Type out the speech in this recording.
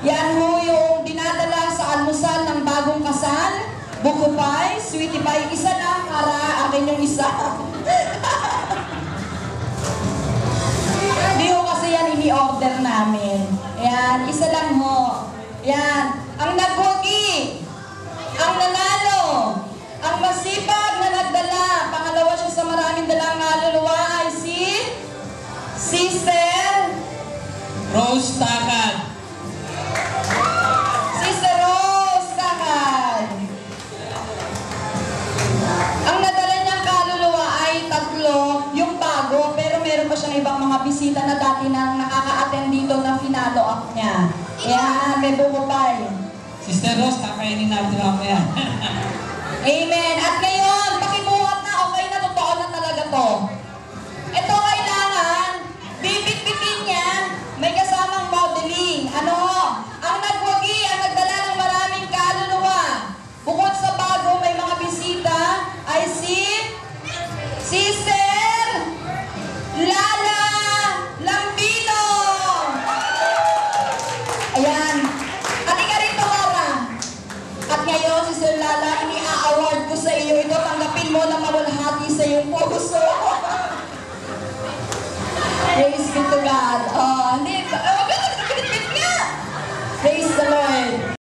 Yan ho yung dinadala sa almusal ng bagong kasal. Buko pie, sweetie pie, isa lang para akin yung isa. Hindi ho kasi yan ini-order namin. Yan, isa lang ho. Yan, ang nagwagi, ang nanalo, ang masipag na nagdala, pangalawa siya sa maraming dalang kaluluwa ay si Sister Rose Takad. Sister Rose Takad. Ang nadala niyang kaluluwa ay 3, yung bago, pero meron pa siyang ibang mga bisita na dati nang nakaka-attend dito na finalo up niya. Yan, may buko pie. Sister Rose, kakainin natin mamaya. Amen. At ngayon, pakibuhat na, okay na, totoo na talaga to. Ito kailangan, bibit-bitin niya, may kasamang modeling. Ano? Ang nagwagi, ang nagdala ng maraming kaluluwa. Bukod sa bago, may mga bisita, ay si Sister Lala Lambino. Ayan. At ika rito, Laura. At ngayon, Sister Lala, ini-award ko sa iyo ito. Tanggapin mo na mawalhati sa iyong puso. Praise be to God. Oh.